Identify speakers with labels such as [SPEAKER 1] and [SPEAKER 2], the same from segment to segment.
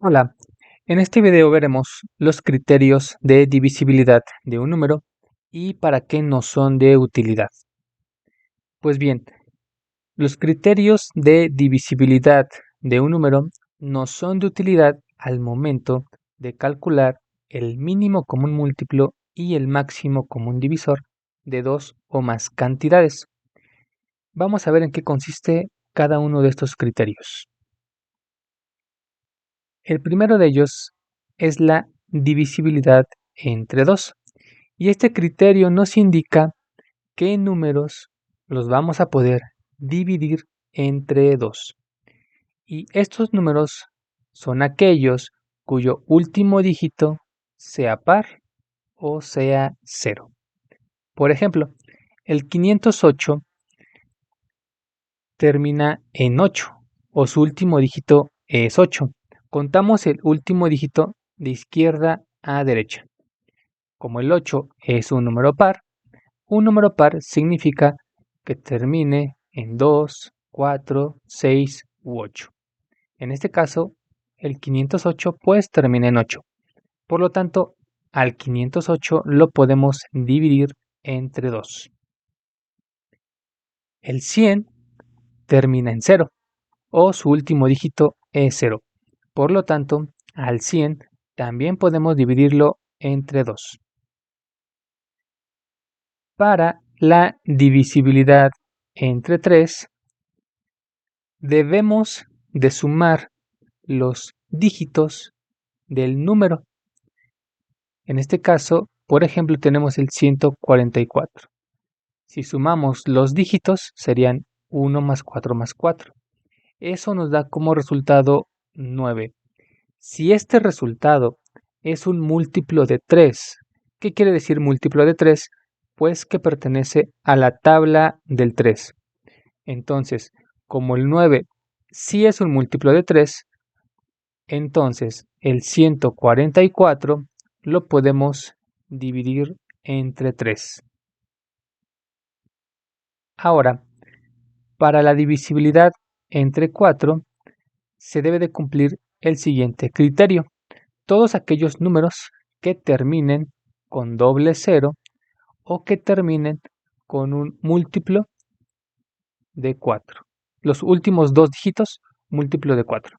[SPEAKER 1] Hola, en este video veremos los criterios de divisibilidad de un número y para qué nos son de utilidad. Pues bien, los criterios de divisibilidad de un número nos son de utilidad al momento de calcular el mínimo común múltiplo y el máximo común divisor de dos o más cantidades. Vamos a ver en qué consiste cada uno de estos criterios. El primero de ellos es la divisibilidad entre 2. Y este criterio nos indica qué números los vamos a poder dividir entre 2. Y estos números son aquellos cuyo último dígito sea par o sea 0. Por ejemplo, el 508 termina en 8 o su último dígito es 8. Contamos el último dígito de izquierda a derecha. Como el 8 es un número par significa que termine en 2, 4, 6 u 8. En este caso, el 508 pues termina en 8. Por lo tanto, al 508 lo podemos dividir entre 2. El 100 termina en 0 o su último dígito es 0. Por lo tanto, al 100 también podemos dividirlo entre 2. Para la divisibilidad entre 3, debemos de sumar los dígitos del número. En este caso, por ejemplo, tenemos el 144. Si sumamos los dígitos, serían 1 más 4 más 4. Eso nos da como resultado 9. Si este resultado es un múltiplo de 3, ¿qué quiere decir múltiplo de 3? Pues que pertenece a la tabla del 3. Entonces, como el 9 sí es un múltiplo de 3, entonces el 144 lo podemos dividir entre 3. Ahora, para la divisibilidad entre 4, se debe de cumplir el siguiente criterio. Todos aquellos números que terminen con doble cero o que terminen con un múltiplo de 4. Los últimos dos dígitos, múltiplo de 4.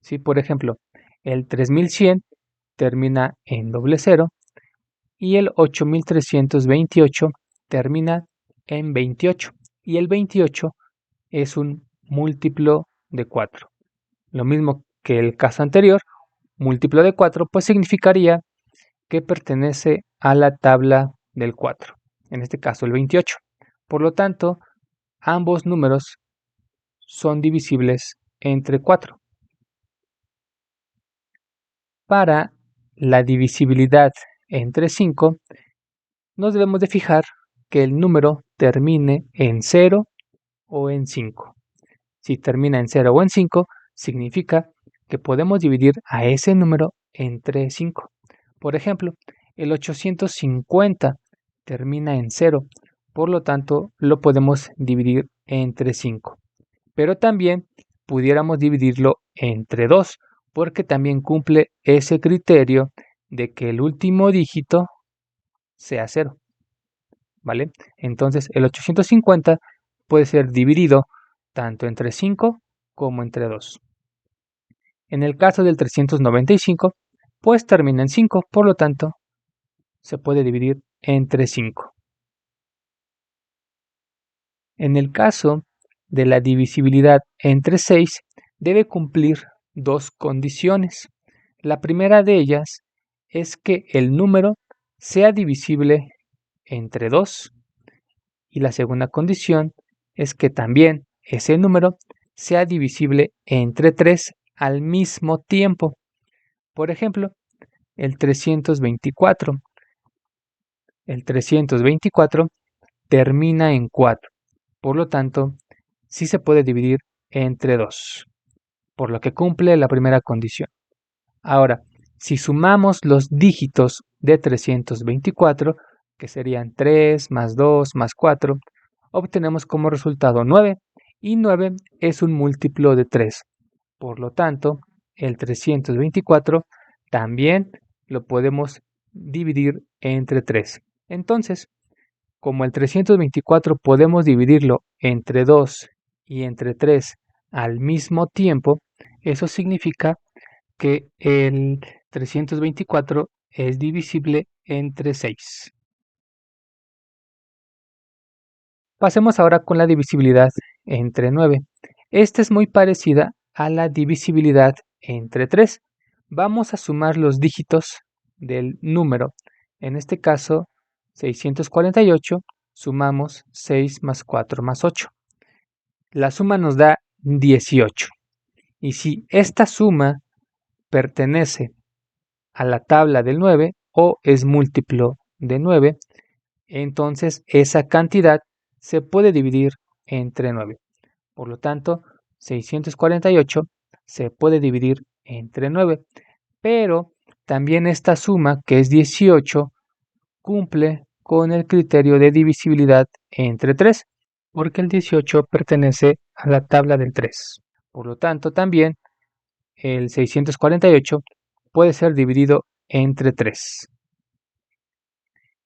[SPEAKER 1] Si, por ejemplo, el 3100 termina en doble cero y el 8328 termina en 28. Y el 28 es un múltiplo de 4. Lo mismo que el caso anterior, múltiplo de 4, pues significaría que pertenece a la tabla del 4, en este caso el 28. Por lo tanto, ambos números son divisibles entre 4. Para la divisibilidad entre 5, nos debemos de fijar que el número termine en 0 o en 5. Si termina en 0 o en 5, significa que podemos dividir a ese número entre 5. Por ejemplo, el 850 termina en 0, por lo tanto lo podemos dividir entre 5. Pero también pudiéramos dividirlo entre 2, porque también cumple ese criterio de que el último dígito sea 0. ¿Vale? Entonces el 850 puede ser dividido tanto entre 5 como entre 2. En el caso del 395, pues termina en 5, por lo tanto, se puede dividir entre 5. En el caso de la divisibilidad entre 6, debe cumplir dos condiciones. La primera de ellas es que el número sea divisible entre 2 y la segunda condición es que también ese número sea divisible entre 3 al mismo tiempo. Por ejemplo, el 324. El 324 termina en 4. Por lo tanto, sí se puede dividir entre 2, por lo que cumple la primera condición. Ahora, si sumamos los dígitos de 324, que serían 3 más 2 más 4, obtenemos como resultado 9, y 9 es un múltiplo de 3. Por lo tanto, el 324 también lo podemos dividir entre 3. Entonces, como el 324 podemos dividirlo entre 2 y entre 3 al mismo tiempo, eso significa que el 324 es divisible entre 6. Pasemos ahora con la divisibilidad entre 9. Esta es muy parecida a la divisibilidad entre 3. Vamos a sumar los dígitos del número. En este caso, 648, sumamos 6 más 4 más 8. La suma nos da 18. Y si esta suma pertenece a la tabla del 9 o es múltiplo de 9, entonces esa cantidad se puede dividir entre 9. Por lo tanto, 648 se puede dividir entre 9. Pero también esta suma, que es 18, cumple con el criterio de divisibilidad entre 3, porque el 18 pertenece a la tabla del 3. Por lo tanto, también el 648 puede ser dividido entre 3.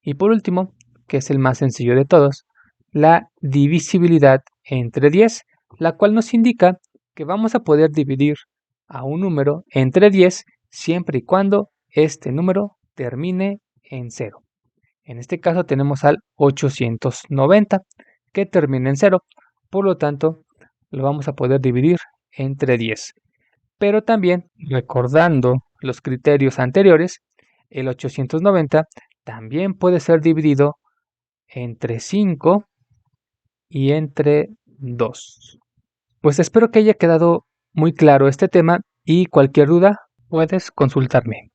[SPEAKER 1] Y por último, que es el más sencillo de todos, la divisibilidad entre 10, la cual nos indica que vamos a poder dividir a un número entre 10 siempre y cuando este número termine en 0. En este caso tenemos al 890 que termina en 0, por lo tanto lo vamos a poder dividir entre 10. Pero también, recordando los criterios anteriores, el 890 también puede ser dividido entre 5 y entre 2. Pues espero que haya quedado muy claro este tema y cualquier duda puedes consultarme.